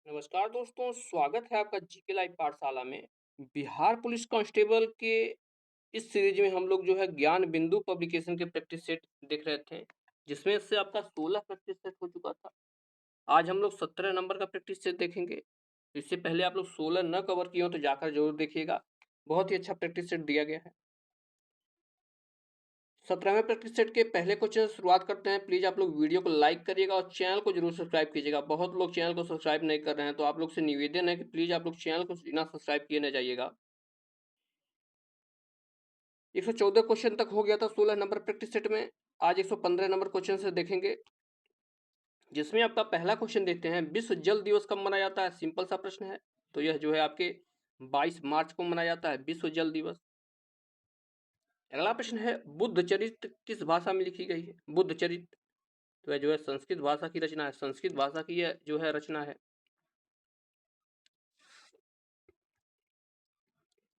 नमस्कार दोस्तों, स्वागत है आपका जीके लाइव पाठशाला में। बिहार पुलिस कांस्टेबल के इस सीरीज में हम लोग जो है ज्ञान बिंदु पब्लिकेशन के प्रैक्टिस सेट देख रहे थे, जिसमें से आपका 16 प्रैक्टिस सेट हो चुका था। आज हम लोग 17 नंबर का प्रैक्टिस सेट देखेंगे। इससे पहले आप लोग 16 न कवर किए हो तो जाकर जरूर देखिएगा, बहुत ही अच्छा प्रैक्टिस सेट दिया गया है। 17वें प्रैक्टिस सेट के पहले क्वेश्चन से शुरुआत करते हैं। प्लीज आप लोग वीडियो को लाइक करिएगा और चैनल को जरूर सब्सक्राइब कीजिएगा। बहुत लोग चैनल को सब्सक्राइब नहीं कर रहे हैं, तो आप लोग से निवेदन है कि प्लीज आप लोग चैनल को बिना सब्सक्राइब किए न जाइएगा। 114 क्वेश्चन तक हो गया था 16 नंबर प्रैक्टिस सेट में। आज 115 नंबर क्वेश्चन से देखेंगे, जिसमें आपका पहला क्वेश्चन देखते हैं। विश्व जल दिवस कब मनाया जाता है? सिंपल सा प्रश्न है। तो यह जो है आपके 22 मार्च को मनाया जाता है विश्व जल दिवस। अगला प्रश्न है, बुद्ध चरित्र किस भाषा में लिखी गई है? बुद्ध चरित्र तो यह जो है संस्कृत भाषा की रचना है। संस्कृत भाषा की यह जो है रचना है।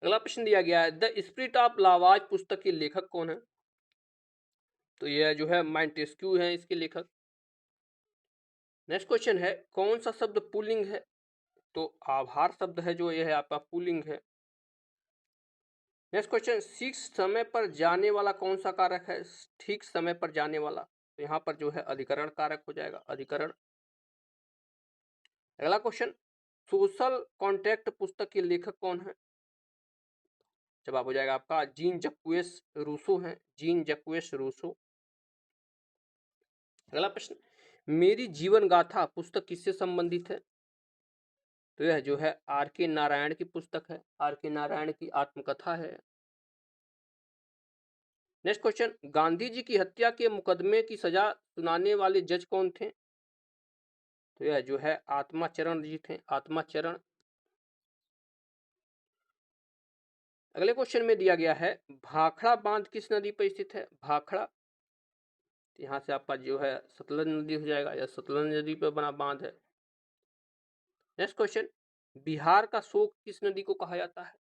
अगला प्रश्न दिया गया है, द स्पिरिट ऑफ लावाज पुस्तक के लेखक कौन है? तो यह जो है माइंटेस्क्यू है इसके लेखक। नेक्स्ट क्वेश्चन है, कौन सा शब्द पुल्लिंग है? तो आभार शब्द है जो यह है आपका पुल्लिंग है। नेक्स्ट क्वेश्चन, ठीक समय पर जाने वाला कौन सा कारक है? ठीक समय पर जाने वाला, तो यहाँ पर जो है अधिकरण कारक हो जाएगा, अधिकरण। अगला क्वेश्चन, सोशल कॉन्ट्रैक्ट पुस्तक के लेखक कौन है? जवाब हो जाएगा आपका जीन जक्वेस रूसो है, जीन जक्वेस रूसो। अगला प्रश्न, मेरी जीवन गाथा पुस्तक किससे संबंधित है? तो यह जो है आर के नारायण की पुस्तक है, आर के नारायण की आत्मकथा है। नेक्स्ट क्वेश्चन, गांधी जी की हत्या के मुकदमे की सजा सुनाने वाले जज कौन थे? तो यह जो है आत्माचरण जी थे, आत्माचरण। अगले क्वेश्चन में दिया गया है, भाखड़ा बांध किस नदी पर स्थित है? भाखड़ा, यहाँ से आपका जो है सतलज नदी हो जाएगा, या सतलज नदी पर बना बांध है। नेक्स्ट क्वेश्चन, बिहार का शोक किस नदी को कहा जाता है?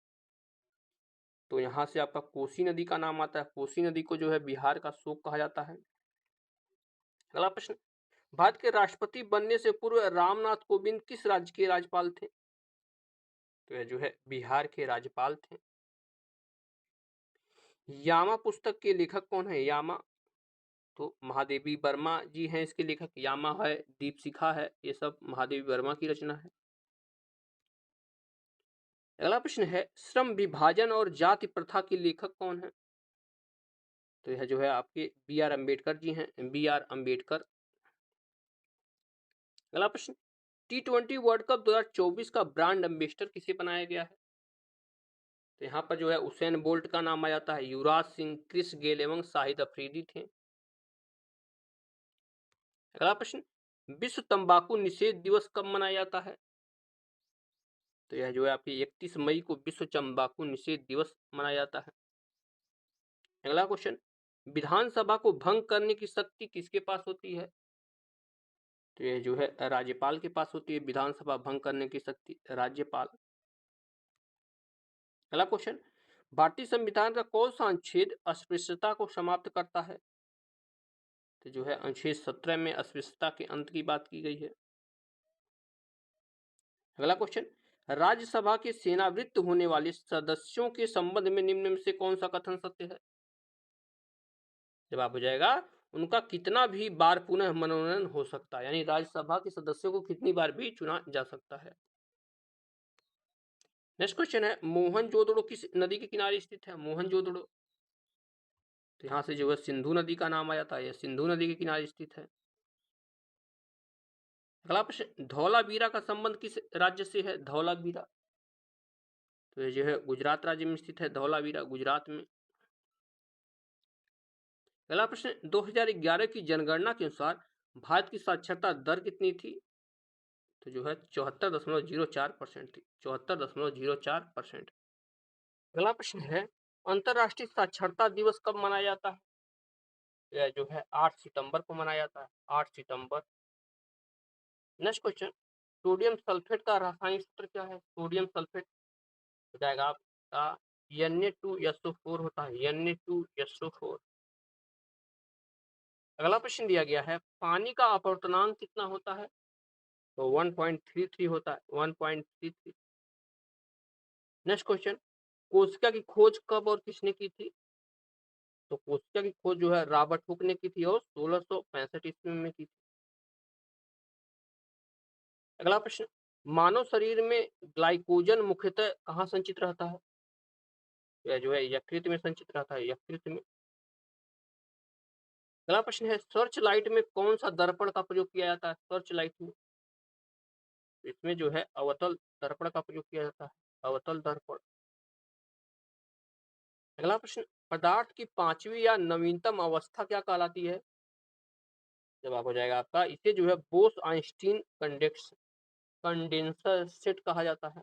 तो यहाँ से आपका कोसी नदी का नाम आता है। कोसी नदी को जो है बिहार का शोक कहा जाता है। अगला प्रश्न, भारत के राष्ट्रपति बनने से पूर्व रामनाथ कोविंद किस राज्य के राज्यपाल थे? तो यह जो है बिहार के राज्यपाल थे। यामा पुस्तक के लेखक कौन है? यामा, तो महादेवी वर्मा जी हैं इसके लेखक। यामा है, दीपशिखा है, ये सब महादेवी वर्मा की रचना है। अगला प्रश्न है, श्रम विभाजन और जाति प्रथा के लेखक कौन है? तो यह जो है आपके बी आर अम्बेडकर जी हैं, बी आर अम्बेडकर। अगला प्रश्न, T20 वर्ल्ड कप 2024 का ब्रांड एम्बेसडर किसे बनाया गया है? तो यहाँ पर जो है उसेन बोल्ट का नाम आ जाता है। युवराज सिंह, क्रिस गेल एवं शाहिद अफरीदी थे। अगला प्रश्न, विश्व तंबाकू निषेध दिवस कब मनाया जाता है? तो यह जो है आपकी 31 मई को विश्व तंबाकू निषेध दिवस मनाया जाता है। अगला क्वेश्चन, विधानसभा को भंग करने की शक्ति किसके पास होती है? तो यह जो है राज्यपाल के पास होती है विधानसभा भंग करने की शक्ति, राज्यपाल। अगला क्वेश्चन, भारतीय संविधान का कौन सा अनुच्छेद अस्पृश्यता को समाप्त करता है? तो जो है अनुच्छेद 17 में अस्पृश्यता के अंत की बात की गई है। अगला क्वेश्चन, राज्यसभा के सेवानिवृत्त होने वाले सदस्यों के संबंध में निम्न में से कौन सा कथन सत्य है? जवाब हो जाएगा, उनका कितना भी बार पुनः मनोनयन हो सकता है, यानी राज्यसभा के सदस्यों को कितनी बार भी चुना जा सकता है। नेक्स्ट क्वेश्चन है, मोहनजोदड़ो किस नदी के किनारे स्थित है? मोहनजोदड़ो, तो यहाँ से जो है सिंधु नदी का नाम आ जाता है, यह सिंधु नदी के किनारे स्थित है। अगला प्रश्न, धौलावीरा का संबंध किस राज्य से है? धौलावीरा, तो ये जो है गुजरात राज्य में स्थित है, धौलावीरा गुजरात में। अगला प्रश्न, 2011 की जनगणना के अनुसार भारत की साक्षरता दर कितनी थी? तो जो है 74.04% थी, 74.04%। अगला प्रश्न है, अंतरराष्ट्रीय साक्षरता दिवस कब मनाया जाता है? यह जो है 8 सितंबर को मनाया जाता है, 8 सितंबर। नेक्स्ट क्वेश्चन, सोडियम सल्फेट का रासायनिक सूत्र क्या है? सोडियम सल्फेट हो जाएगा आपका Na2SO4 होता है, Na2SO4। अगला प्रश्न दिया गया है, पानी का अपवर्तनांक कितना होता है? तो 1.33 होता है 1.33। नेक्स्ट क्वेश्चन, कोशिका की खोज कब और किसने की थी? तो कोशिका की खोज जो है रॉबर्ट हुक ने की थी और 1665 ईस्वी में की थी। अगला प्रश्न, मानव शरीर में ग्लाइकोजन मुख्यतः कहाँ संचित रहता है? यह जो है यकृत में संचित रहता है, यकृत में। अगला प्रश्न है, सर्च लाइट में कौन सा दर्पण का प्रयोग किया जाता है? सर्च लाइट में, इसमें जो है अवतल दर्पण का प्रयोग किया जाता है, अवतल दर्पण। अगला प्रश्न, पदार्थ की पांचवी या नवीनतम अवस्था क्या कहलाती है? जवाब हो जाएगा आपका, इसे जो है बोस आइंस्टीन कंडेंसर सेट कहा जाता है।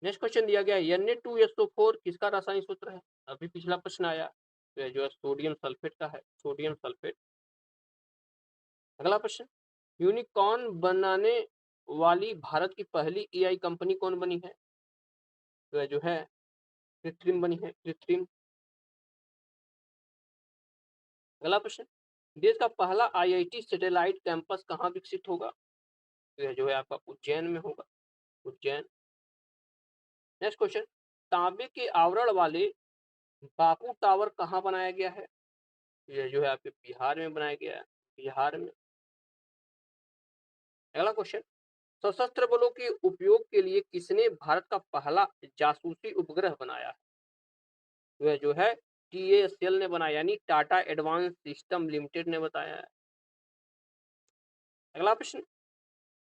नेक्स्ट क्वेश्चन दिया गया है, Na2SO4 किसका रासायनिक सूत्र है? अभी पिछला प्रश्न आया, तो यह जो है सोडियम सल्फेट का है, सोडियम सल्फेट। अगला प्रश्न, यूनिकॉर्न बनाने वाली भारत की पहली एआई कंपनी कौन बनी है? तो यह जो है कृत्रिम बनी है, कृत्रिम। अगला प्रश्न, देश का पहला आईआईटी सैटेलाइट कैंपस कहाँ विकसित होगा? तो यह जो है आपका उज्जैन में होगा, उज्जैन। नेक्स्ट क्वेश्चन, तांबे के आवरण वाले बापू टावर कहाँ बनाया गया है? ये जो है आपके बिहार में बनाया गया है, बिहार में। अगला क्वेश्चन, सशस्त्र बलों के उपयोग के लिए किसने भारत का पहला जासूसी उपग्रह बनाया है? वह जो है टीएसएल ने बनाया, यानी टाटा एडवांस सिस्टम लिमिटेड ने बताया है। अगला प्रश्न,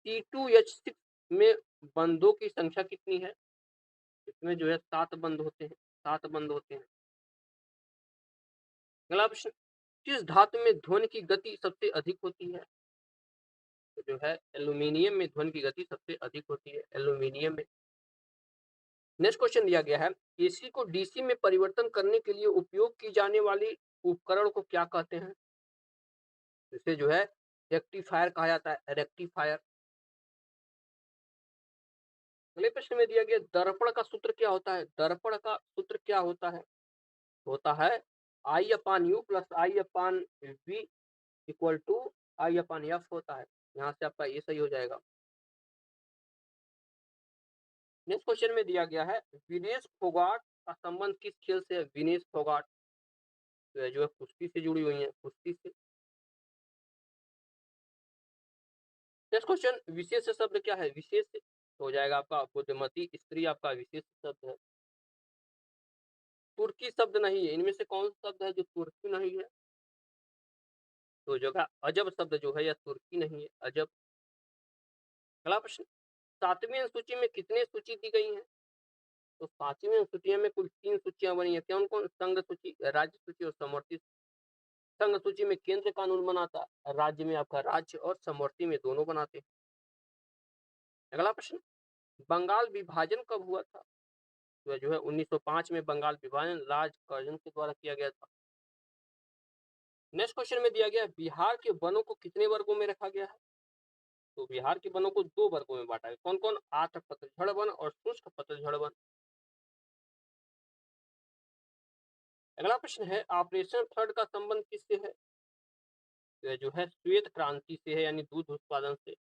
T2H6 में बंधों की संख्या कितनी है? इसमें जो है 7 बंध होते हैं, 7 बंध होते हैं। अगला प्रश्न, किस धातु में ध्वनि की गति सबसे अधिक होती है? तो जो है एल्यूमिनियम में ध्वनि की गति सबसे अधिक होती है, एल्यूमिनियम में। नेक्स्ट क्वेश्चन दिया गया है, एसी को डीसी में परिवर्तन करने के लिए उपयोग की जाने वाली उपकरण को क्या कहते हैं? इसे जो है रेक्टिफायर कहा जाता है, रेक्टिफायर। अगले प्रश्न में दिया गया, दर्पण का सूत्र क्या होता है? दर्पण का सूत्र क्या होता है I upon u plus I upon v equal to I upon f होता है। यहाँ से आपका ये सही हो जाएगा। नेक्स्ट क्वेश्चन में दिया गया है, विनेश फोगाट का संबंध किस खेल से है? विनेश फोगाट तो जो है कुश्ती से जुड़ी हुई है, कुश्ती से। नेक्स्ट क्वेश्चन, विशेष शब्द क्या है? विशेष हो जाएगा आपका बुद्धिमती स्त्री, आपका विशेष शब्द है। तुर्की शब्द नहीं है, इनमें से कौन सा शब्द है जो तुर्की नहीं है? तो जो है अजब शब्द जो है यह तुर्की नहीं है, अजब। अगला प्रश्न, सातवीं अनुसूची में कितने सूची दी गई है? तो पांचवी अनुसूची में कुल 3 सूचियां बनी है। कौन कौन? संघ सूची, राज्य सूची और समवर्ती। संघ सूची में केंद्र कानून बनाता है, राज्य में आपका राज्य और समवर्ती में दोनों बनाते हैं। अगला प्रश्न, बंगाल विभाजन कब हुआ था? तो जो है 1905 में बंगाल विभाजन राज कर्जन के द्वारा किया गया था। नेक्स्ट क्वेश्चन में दिया गया, बिहार के वनों को कितने वर्गों में रखा गया है? तो बिहार के वनों को 2 वर्गों में बांटा है। कौन कौन? आर्द्र पतझड़ वन और शुष्क पतझड़ वन। अगला प्रश्न है, ऑपरेशन फ्लड का संबंध किससे है? तो जो है श्वेत क्रांति से है, यानी दूध उत्पादन से।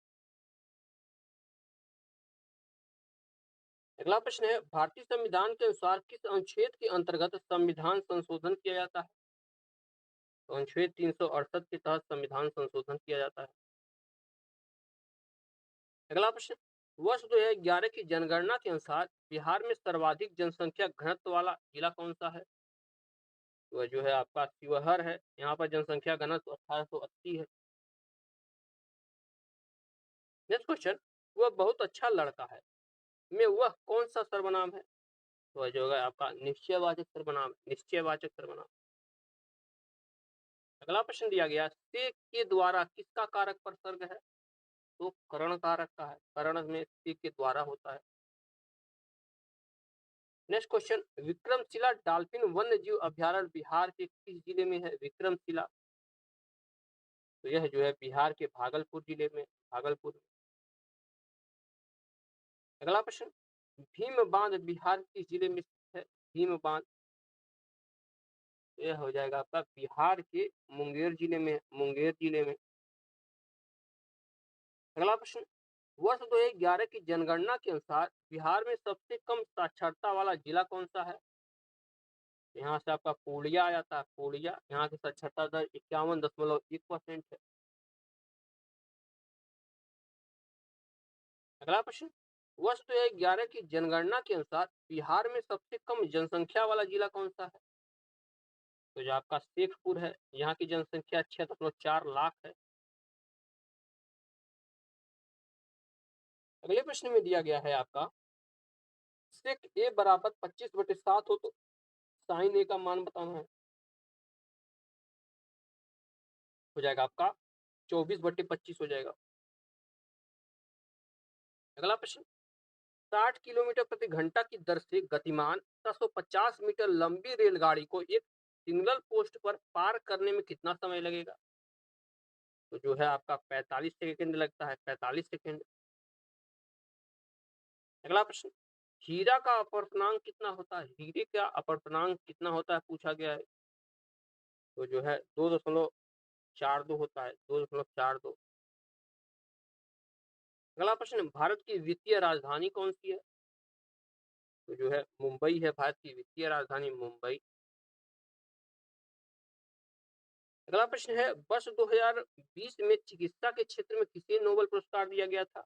अगला प्रश्न है, भारतीय संविधान के अनुसार किस अनुच्छेद के अंतर्गत संविधान संशोधन किया जाता है? तो अनुच्छेद 368 के तहत संविधान संशोधन किया जाता है। अगला प्रश्न, वर्ष 2011 की जनगणना के अनुसार बिहार में सर्वाधिक जनसंख्या घनत्व वाला जिला कौन सा है? तो जो है आपका शिवहर है, यहाँ पर जनसंख्या घनत्व 1880 है। नेक्स्ट क्वेश्चन, वह बहुत अच्छा लड़का है में वह कौन सा सर्वनाम है? तो जो है आपका निश्चयवाचक सर्वनाम, निश्चयवाचक सर्वनाम। अगला प्रश्न दिया गया, से के द्वारा किसका कारक प्रसर्ग है? तो करण कारक का है, करण में से के द्वारा होता है। नेक्स्ट क्वेश्चन, विक्रमशिला डॉल्फिन वन्य जीव अभ्यारण्य बिहार के किस जिले में है? विक्रमशिला तो यह जो है बिहार के भागलपुर जिले में, भागलपुर में। अगला प्रश्न, भीम बांध बिहार किस जिले में स्थित है? भीम बांध यह हो जाएगा आपका बिहार के मुंगेर जिले में, मुंगेर जिले में। अगला प्रश्न, वर्ष 2011 की जनगणना के अनुसार बिहार में सबसे कम साक्षरता वाला जिला कौन सा है? यहाँ से आपका पूर्णिया आ जाता है। पूर्णिया, यहाँ की साक्षरता दर 51.1% है। अगला प्रश्न, वर्ष 2011 की जनगणना के अनुसार बिहार में सबसे कम जनसंख्या वाला जिला कौन सा है? तो जो आपका शेखपुर है, यहाँ की जनसंख्या 6.4 लाख है। अगले प्रश्न में दिया गया है आपका, सेक ए बराबर 25/7 हो तो साइन ए का मान बताना है। हो जाएगा आपका 24/25 हो जाएगा। अगला प्रश्न, 60 किलोमीटर प्रति घंटा की दर से गतिमान 750 मीटर लंबी रेलगाड़ी को एक सिंगल पोस्ट पर पार करने में कितना समय लगेगा? तो जो है आपका 45 सेकंड लगता है। 45 सेकंड। अगला प्रश्न, हीरा का अपवर्तनांक कितना होता है? हीरे का अपवर्तनांक कितना होता है पूछा गया है। तो जो है 2.42 होता है। 2.42। अगला प्रश्न, भारत की वित्तीय राजधानी कौन सी है? तो जो है मुंबई है। भारत की वित्तीय राजधानी मुंबई। अगला प्रश्न है, वर्ष 2020 में चिकित्सा के क्षेत्र में किसे नोबेल पुरस्कार दिया गया था?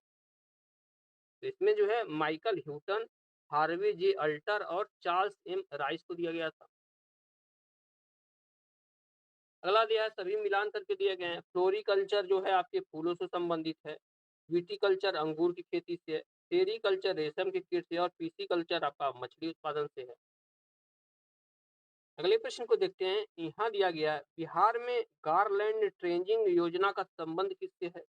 तो इसमें जो है माइकल ह्यूटन, हार्वे जे अल्टर और चार्ल्स एम राइस को दिया गया था। अगला दिया है, सभी मिलान करके दिए गए हैं। फ्लोरिकल्चर जो है आपके फूलों से संबंधित है। विटीकल्चर अंगूर की खेती से है। सेरीकल्चर रेशम की कीट से और पीसीकल्चर आपका मछली उत्पादन से है। अगले प्रश्न को देखते हैं। यहाँ दिया गया है, बिहार में गारलैंड ट्रेंजिंग योजना का संबंध किससे है?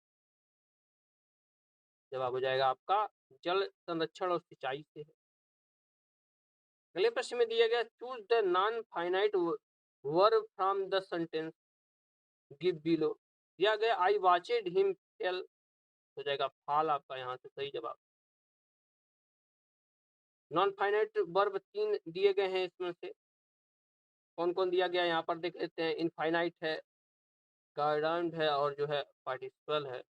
जवाब हो जाएगा आपका जल संरक्षण और सिंचाई से है। अगले प्रश्न में दिया गया, choose the non finite verb from the sentence give below. दिया गया, आई वॉचेड हिम टेल। हो जाएगा फाल आपका यहाँ से सही जवाब। नॉन फाइनाइट वर्ब 3 दिए गए हैं। इसमें से कौन कौन दिया गया यहाँ पर देख लेते हैं। इनफाइनाइट है, गार्डन है और जो है पार्टिसिपल है।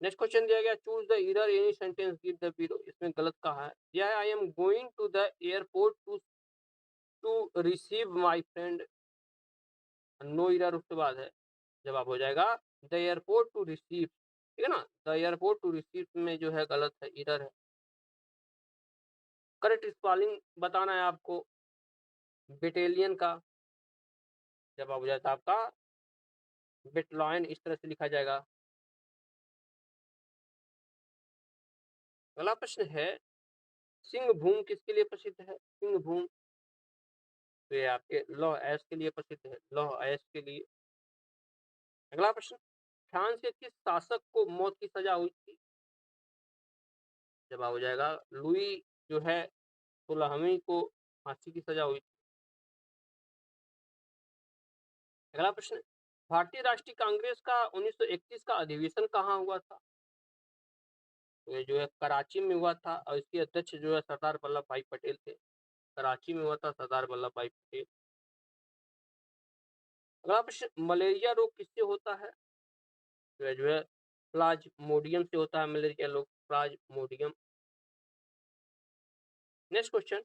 नेक्स्ट क्वेश्चन दिया गया, choose the error any sentence give the below. इसमें गलत कहा है। यह है, I am going to the airport to receive my friend. No error उसके बाद है। जवाब हो जाएगा द एयरपोर्ट टू रिसीव। ठीक है ना, द एयरपोर्ट टू रिसीव में जो है गलत है, ईरर है। करेक्ट स्पेलिंग बताना है आपको बेटेलियन का। जवाब हो जाता है आपका बेटलॉयन। इस तरह से लिखा जाएगा। अगला प्रश्न है, सिंह भूम किसके लिए प्रसिद्ध है? सिंह भूम तो ये आपके लौह अयस्क के लिए प्रसिद्ध है। लौह अयस्क के लिए। अगला प्रश्न, फ्रांस के किस शासक को मौत की सजा हुई थी? जवाब हो जाएगा लुई जो है 16वीं को फांसी की सजा हुई थी। अगला प्रश्न, भारतीय राष्ट्रीय कांग्रेस का 1931 का अधिवेशन कहाँ हुआ था? तो ये जो है कराची में हुआ था और इसके अध्यक्ष जो है सरदार वल्लभ भाई पटेल थे। कराची में हुआ था सरदार वल्लभ भाई पटेल। अगला प्रश्न, मलेरिया रोग किससे होता है? तो ये जो है प्लाज्मोडियम से होता है मलेरिया रोग। प्लाज्मोडियम। नेक्स्ट क्वेश्चन,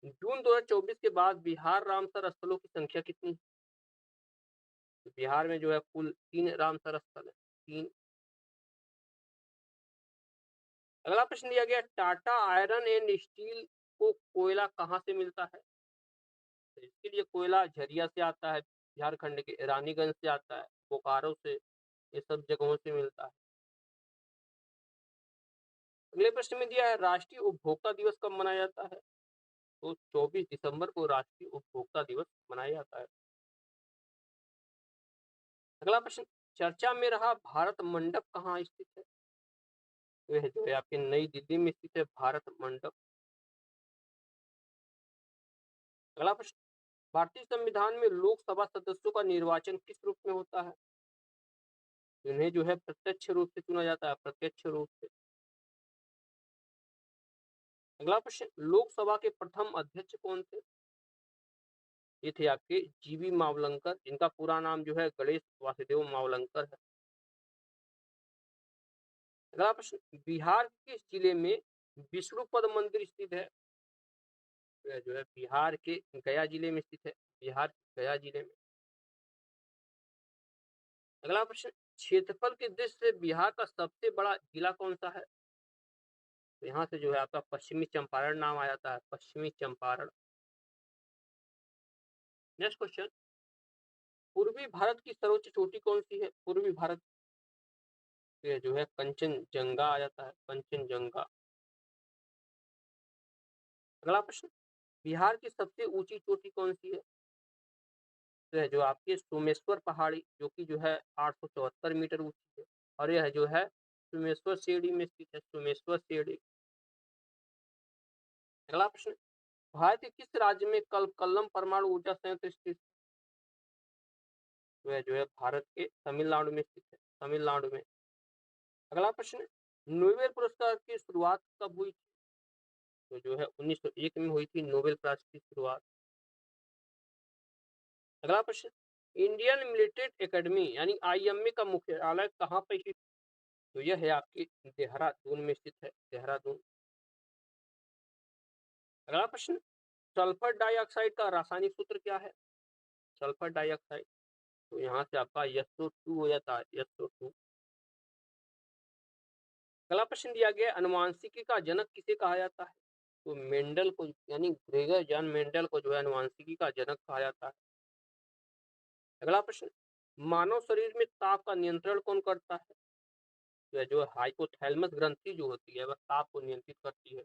जून 2024 के बाद बिहार रामसर स्थलों की संख्या कितनी है? तो बिहार में जो है कुल 3 रामसर स्थल है। 3। अगला प्रश्न दिया गया, टाटा आयरन एंड स्टील को कोयला कहाँ से मिलता है? तो इसके लिए कोयला झरिया से आता है। झारखंड के रानीगंज से आता है, बोकारो से, ये सब जगहों से मिलता है। अगले प्रश्न में दिया है, राष्ट्रीय उपभोक्ता दिवस कब मनाया जाता है? तो 24 दिसंबर को राष्ट्रीय उपभोक्ता दिवस मनाया जाता है। अगला प्रश्न, चर्चा में रहा भारत मंडप कहाँ स्थित है? तो यह जो है आपके नई दिल्ली में स्थित है भारत मंडप। अगला प्रश्न, भारतीय संविधान में लोकसभा सदस्यों का निर्वाचन किस रूप में होता है? इन्हें जो है प्रत्यक्ष रूप से चुना जाता है। प्रत्यक्ष रूप से। अगला प्रश्न, लोकसभा के प्रथम अध्यक्ष कौन थे? ये थे आपके जीवी मावलंकर। इनका पूरा नाम जो है गणेश वासुदेव मावलंकर है। अगला प्रश्न, बिहार के किस जिले में विष्णुपद मंदिर स्थित है? यह जो है बिहार के गया जिले में स्थित है, बिहार के गया जिले में। अगला प्रश्न, क्षेत्रफल की दृष्टि से बिहार का सबसे बड़ा जिला कौन सा है? तो यहाँ से जो है आपका पश्चिमी चंपारण नाम आ जाता है, पश्चिमी चंपारण। नेक्स्ट क्वेश्चन, पूर्वी भारत की सर्वोच्च चोटी कौन सी है? पूर्वी भारत ये जो है कंचनजंगा आ जाता है, कंचनजंगा। अगला प्रश्न, बिहार की सबसे ऊंची चोटी कौन सी है? तो है जो आपकी सोमेश्वर पहाड़ी, जो कि जो है 874 मीटर ऊंची है, और यह जो है सोमेश्वर शिरडी में स्थित है, सोमेश्वर शिरडी। अगला प्रश्न, भारत के किस राज्य में कलकल्लम परमाणु ऊर्जा संयंत्र स्थित? तो है जो है भारत के तमिलनाडु में स्थित है, तमिलनाडु में। अगला प्रश्न, नोबेल पुरस्कार की शुरुआत कब हुई? तो जो है 1901 में हुई थी नोबेल प्राइज की शुरुआत। अगला प्रश्न, इंडियन मिलिट्री एकेडमी यानी आईएमए का मुख्यालय कहाँ पर स्थित? तो यह है आपकी देहरादून में स्थित है, देहरादून। अगला प्रश्न, सल्फर डाइऑक्साइड का रासायनिक सूत्र क्या है? सल्फर डाइऑक्साइड, तो यहाँ से आपका SO2 हो जाता है, SO2। अगला प्रश्न दिया गया, अनुवांशिकी का जनक किसे कहा जाता है? तो मेंडल को, यानी ग्रेगर जॉन मेंडल को जो है अनुवांशिकी का जनक कहा जाता है। अगला प्रश्न, मानव शरीर में ताप का नियंत्रण कौन करता है? तो जो हाइपोथैलेमस ग्रंथि जो होती है वह ताप को नियंत्रित करती है।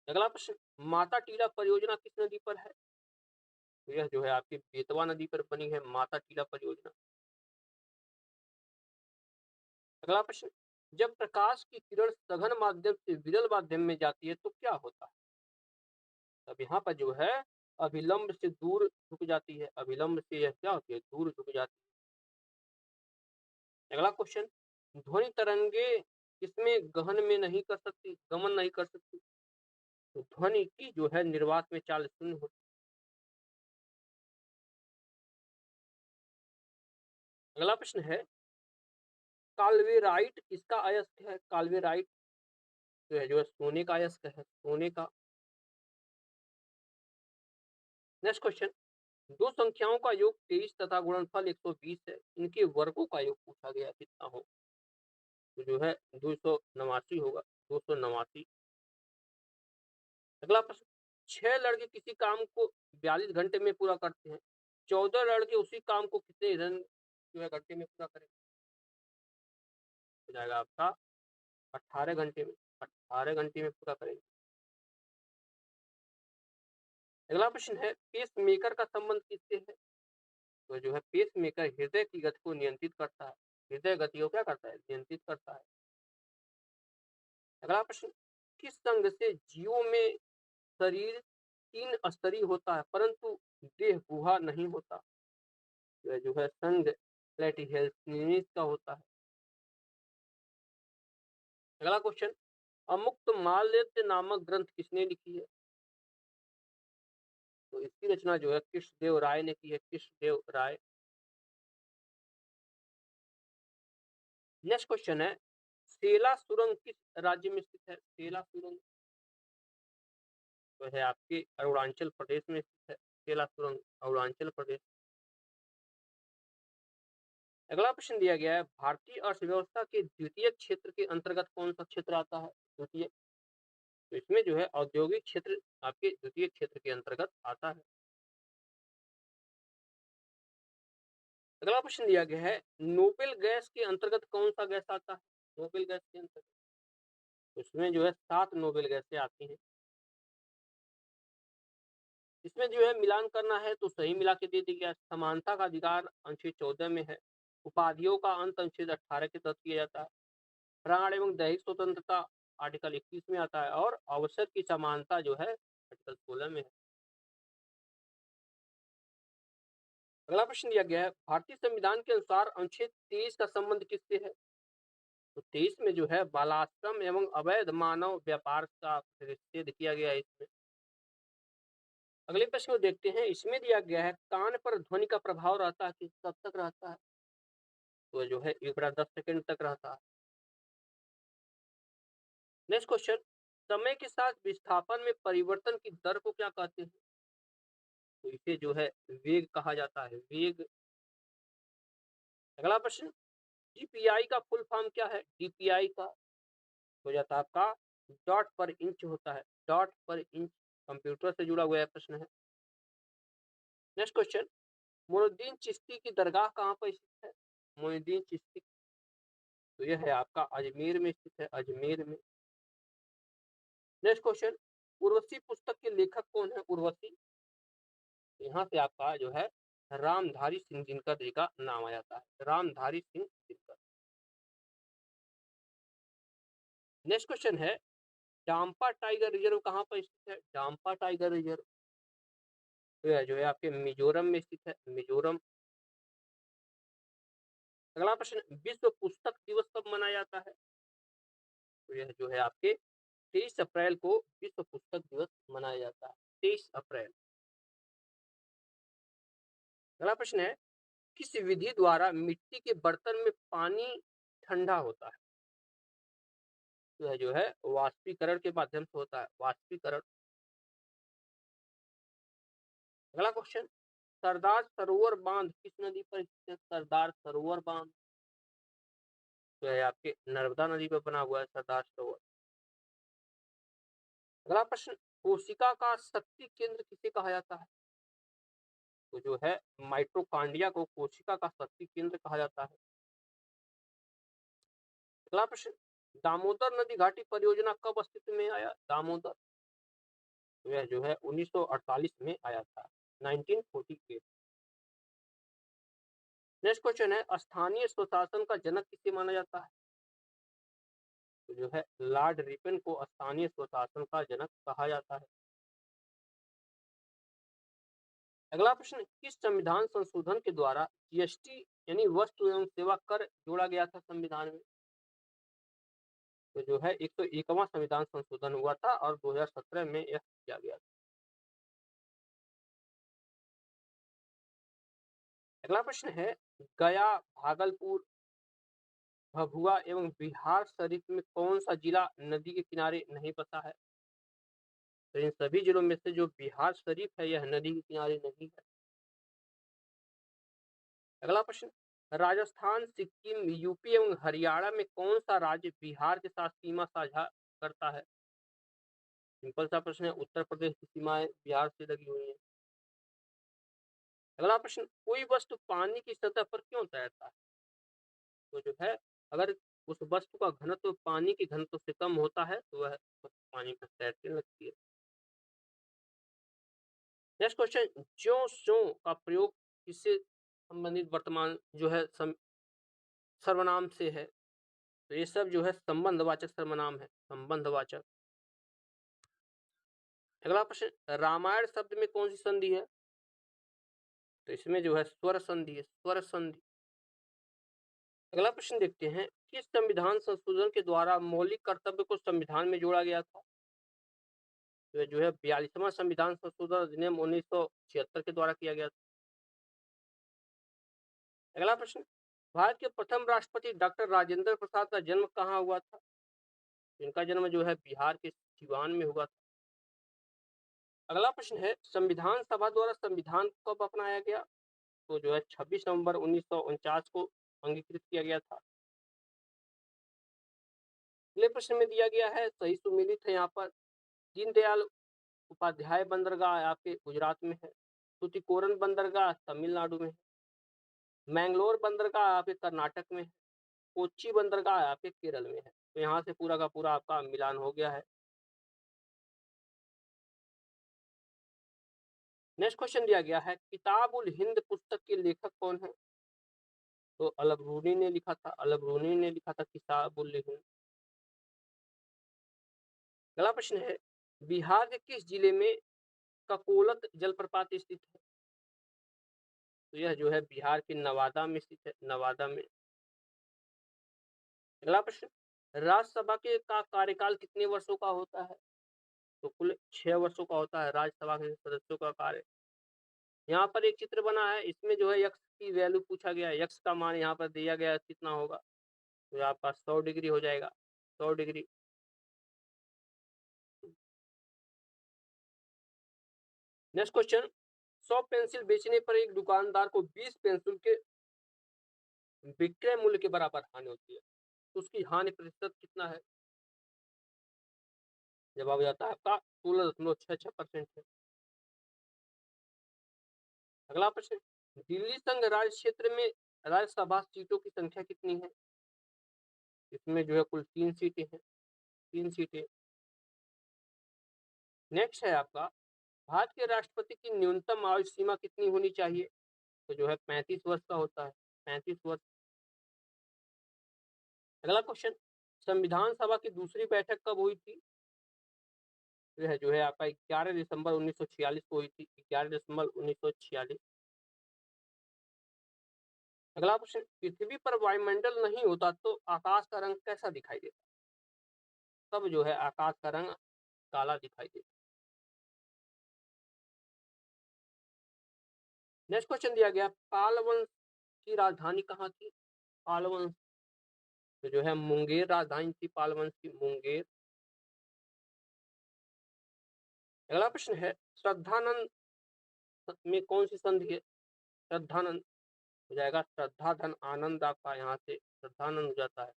अगला प्रश्न, माता टीला परियोजना किस नदी पर है? तो यह जो है आपकी बेतवा नदी पर बनी है, माता टीला परियोजना। अगला प्रश्न, जब प्रकाश की किरण सघन माध्यम से विरल माध्यम में जाती है तो क्या होता है? अब यहाँ पर जो है अभिलंब से दूर झुक जाती है, अभिलंब से यह क्या होती है, दूर झुक जाती है। अगला क्वेश्चन, ध्वनि तरंगे किसमें गहन में नहीं कर सकती, गमन नहीं कर सकती? तो ध्वनि की जो है निर्वात में चाल शून्य होती है। अगला प्रश्न है, काल्वेराइट किसका अयस्क है? काल्वेराइट जो है सोने का अयस्क है, सोने का। नेक्स्ट क्वेश्चन, दो संख्याओं का योग 23 तथा गुणनफल 120 है, इनके वर्गों का योग पूछा गया कितना हो? तो जो है 289 होगा, 289। अगला प्रश्न, 6 लड़के किसी काम को 42 घंटे में पूरा करते हैं, 14 लड़के उसी काम को कितने रन जो है घंटे में पूरा करें? हो जाएगा आपका 18 घंटे में, 18 घंटे में पूरा करेंगे। अगला प्रश्न है, पेस मेकर का संबंध किससे है? तो जो है पेस मेकर हृदय की गति को नियंत्रित करता है, हृदय गति को क्या करता है, नियंत्रित करता है। अगला प्रश्न, किस संघ से जीवों में शरीर 3 स्तरीय होता है परंतु देह गुहा नहीं होता? जो है संघ प्लेटिहेल्मिन्थ का होता है। अगला क्वेश्चन, अमुक्त माल्यद नामक ग्रंथ किसने लिखी है? तो इसकी रचना जो है कृष्णदेव राय ने की है, कृष्णदेव राय। नेक्स्ट क्वेश्चन है, सेला सुरंग किस राज्य में स्थित है? सेला सुरंग तो है आपके अरुणाचल प्रदेश में स्थित है, सेला सुरंग अरुणाचल प्रदेश। अगला प्रश्न दिया गया है, भारतीय अर्थव्यवस्था के द्वितीय क्षेत्र के अंतर्गत कौन सा क्षेत्र आता है? द्वितीय, तो इसमें जो है औद्योगिक क्षेत्र आपके द्वितीय क्षेत्र के अंतर्गत आता है। अगला प्रश्न दिया गया है, नोबेल गैस के अंतर्गत कौन सा गैस आता है? नोबेल गैस के अंतर्गत उसमें जो है 7 नोबेल गैसें आती हैं। इसमें जो है मिलान करना है तो सही मिला के दे दिया गया। समानता का अधिकार अनुच्छेद 14 में है, उपाधियों का अंत अनुच्छेद 18 के तहत किया जाता है, प्राण एवं दैहिक स्वतंत्रता आर्टिकल 21 में आता है, और अवसर की समानता जो है आर्टिकल 16 में है। अगला प्रश्न दिया गया है, भारतीय संविधान के अनुसार अनुच्छेद 23 का संबंध किससे है? तो 23 में जो है बालाश्रम एवं अवैध मानव व्यापार का निषेध किया गया है इसमें। अगले प्रश्न को देखते हैं, इसमें दिया गया है, कान पर ध्वनि का प्रभाव रहता है कि कब तक रहता है? तो तो जो है 1/10 सेकंड तक रहता है। नेक्स्ट क्वेश्चन, समय के साथ विस्थापन में परिवर्तन की दर को क्या कहते हैं? तो इसे जो है वेग कहा जाता है, वेग। अगला प्रश्न, डीपीआई का फुल फॉर्म क्या है? डीपीआई का हो जाता है आपका डॉट पर इंच होता है, डॉट पर इंच। कंप्यूटर से जुड़ा हुआ प्रश्न है। नेक्स्ट क्वेश्चन, मोइनुद्दीन चिश्ती की दरगाह कहाँ पर स्थित है? मोइनुद्दीन चिश्ती, तो यह है आपका अजमेर में स्थित है, अजमेर में। नेक्स्ट क्वेश्चन, उर्वशी पुस्तक के लेखक कौन है? उर्वशी, यहाँ से आपका जो है रामधारी सिंह दिनकर जी का नाम आ जाता है, रामधारी सिंह दिनकर। नेक्स्ट क्वेश्चन है, डाम्पा टाइगर रिजर्व कहाँ पर स्थित है? डाम्पा टाइगर रिजर्व तो यह जो है आपके मिजोरम में स्थित है, मिजोरम। अगला प्रश्न, विश्व पुस्तक दिवस कब मनाया जाता है? तो यह जो है आपके 23 अप्रैल को विश्व पुस्तक दिवस मनाया जाता है, 23 अप्रैल। अगला प्रश्न है, किस विधि द्वारा मिट्टी के बर्तन में पानी ठंडा होता है? तो यह जो है वाष्पीकरण के माध्यम से होता है, वाष्पीकरण। अगला क्वेश्चन, सरदार सरोवर बांध किस नदी पर स्थित है? सरदार सरोवर बांध तो है आपके नर्मदा नदी पर बना हुआ है सरदार सरोवर। अगला प्रश्न, कोशिका का शक्ति केंद्र किसे कहा जाता है? तो जो है माइटोकॉन्ड्रिया को कोशिका का शक्ति केंद्र कहा जाता है। अगला प्रश्न, दामोदर नदी घाटी परियोजना कब अस्तित्व में आया? दामोदर तो यह जो है 1948 में आया था, 1948। नेक्स्ट क्वेश्चन है, स्थानीय स्वशासन का जनक किसे माना जाता है? तो जो है लॉर्ड रिपन को स्थानीय स्वशासन का जनक कहा जाता है। अगला प्रश्न, किस संविधान संशोधन के द्वारा जीएसटी यानी वस्तु एवं सेवा कर जोड़ा गया था संविधान में? तो जो है 101वां संविधान संशोधन हुआ था और 2017 में यह किया गया था। अगला प्रश्न है, गया, भागलपुर, भभुआ एवं बिहार शरीफ में कौन सा जिला नदी के किनारे नहीं बसा है? तो इन सभी जिलों में से जो बिहार शरीफ है यह नदी के किनारे नहीं है। अगला प्रश्न, राजस्थान, सिक्किम, यूपी एवं हरियाणा में कौन सा राज्य बिहार के साथ सीमा साझा करता है? सिंपल सा प्रश्न है, उत्तर प्रदेश की सीमाएं बिहार से लगी हुई है। अगला प्रश्न, कोई वस्तु पानी की सतह पर क्यों तैरता है? तो जो है अगर उस वस्तु का घनत्व पानी के घनत्व से कम होता है तो वह पानी पर तैरने लगती है। नेक्स्ट क्वेश्चन, ज्यों स्यों का प्रयोग किससे संबंधित वर्तमान जो है सर्वनाम से है? तो ये सब जो है संबंधवाचक सर्वनाम है, संबंधवाचक। अगला प्रश्न, रामायण शब्द में कौन सी संधि है? तो इसमें जो है स्वर संधि है, स्वर संधि। अगला प्रश्न देखते हैं, किस संविधान संशोधन के द्वारा मौलिक कर्तव्य को संविधान में जोड़ा गया था? तो जो है 42वां संविधान संशोधन अधिनियम 1976 के द्वारा किया गया था। अगला प्रश्न, भारत के प्रथम राष्ट्रपति डॉक्टर राजेंद्र प्रसाद का जन्म कहाँ हुआ था? इनका जन्म जो है बिहार के सिवान में हुआ था। अगला प्रश्न है, संविधान सभा द्वारा संविधान कब अपनाया गया? तो जो है 26 नवंबर 1949 को अंगीकृत किया गया था। अगले प्रश्न में दिया गया है, सही सुमेलित है यहाँ पर, दीनदयाल उपाध्याय बंदरगाह आपके गुजरात में है, तूतीकोरन बंदरगाह तमिलनाडु में है, मैंगलोर बंदरगाह आपके कर्नाटक में है, कोच्चि बंदरगाह आपके केरल में है। तो यहाँ से पूरा का पूरा आपका मिलान हो गया है। नेक्स्ट क्वेश्चन दिया गया है, किताब उल हिंद पुस्तक के लेखक कौन है? तो अलबरूनी ने लिखा था, अलबरूनी ने लिखा था किताब उल हिंद। अगला प्रश्न है, बिहार के किस जिले में ककोलत जलप्रपात स्थित है? तो यह जो है बिहार के नवादा में स्थित है, नवादा में। अगला प्रश्न, राज्यसभा के का कार्यकाल कितने वर्षों का होता है? तो कुल 6 वर्षों का होता है राज्यसभा के सदस्यों का कार्य। यहाँ पर एक चित्र बना है, इसमें जो है x की वैल्यू पूछा गया है, x का मान यहाँ पर दिया गया है कितना होगा, तो आपका 100 डिग्री हो जाएगा, 100 डिग्री। नेक्स्ट क्वेश्चन, 100 पेंसिल बेचने पर एक दुकानदार को 20 पेंसिल के विक्रय मूल्य के बराबर हानि होती है, तो उसकी हानि प्रतिशत कितना है? जवाब हो जाता है आपका 16.66% है। अगला प्रश्न, दिल्ली संघ राज्य क्षेत्र में राज्यसभा सीटों की संख्या कितनी है? इसमें जो है कुल 3 सीटें हैं, 3 सीटें। नेक्स्ट है आपका, भारत के राष्ट्रपति की न्यूनतम आयु सीमा कितनी होनी चाहिए? तो जो है 35 वर्ष का होता है, 35 वर्ष। अगला क्वेश्चन, संविधान सभा की दूसरी बैठक कब हुई थी? यह जो है आपका 11 दिसंबर 1946 को हुई थी, 11 दिसंबर 1946। अगला क्वेश्चन, पृथ्वी पर वायुमंडल नहीं होता तो आकाश का रंग कैसा दिखाई देता? तब जो है आकाश का रंग काला दिखाई देता। नेक्स्ट क्वेश्चन दिया गया, पाल वंश की राजधानी कहाँ थी? पाल वंश, तो जो है मुंगेर राजधानी थी पाल वंश की, मुंगेर। अगला प्रश्न है, श्रद्धानंद में कौन सी संधि है? श्रद्धानंद हो जाएगा श्रद्धा धन आनंद, आपका यहाँ से श्रद्धानंद हो जाता है।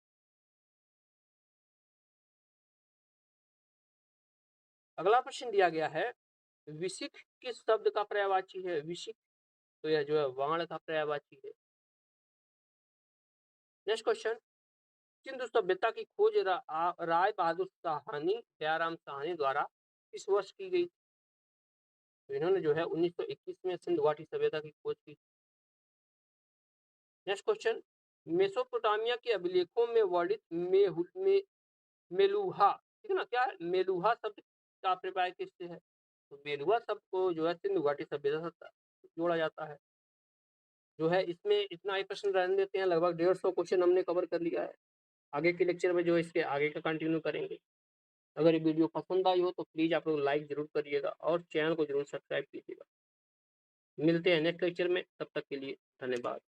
अगला प्रश्न दिया गया है, विशिख किस शब्द का पर्यायवाची है? विशिख, तो यह जो है वाण का पर्यायवाची है। नेक्स्ट क्वेश्चन, सिंधु सभ्यता की खोज राय बहादुर साहनी, दयाराम साहनी द्वारा किस वर्ष की गई? तो इन्होंने जो है 1921 में सिंधु घाटी सभ्यता की खोज की। नेक्स्ट क्वेश्चन, मेसोपोटामिया के अभिलेखों में वर्णित मेलुहा, ठीक है ना, क्या है मेलुहा शब्द का प्रयोग किससे है? तो मेलुहा शब्द को जो है सिंधु घाटी सभ्यता से जोड़ा जाता है। जो है इसमें इतना ही प्रश्न रहने देते हैं, लगभग 150 क्वेश्चन हमने कवर कर लिया है। आगे के लेक्चर में जो है इसके आगे का कंटिन्यू करेंगे। अगर ये वीडियो पसंद आई हो तो प्लीज़ आप लोग लाइक ज़रूर करिएगा और चैनल को ज़रूर सब्सक्राइब कीजिएगा। मिलते हैं नेक्स्ट लेक्चर में, तब तक के लिए धन्यवाद।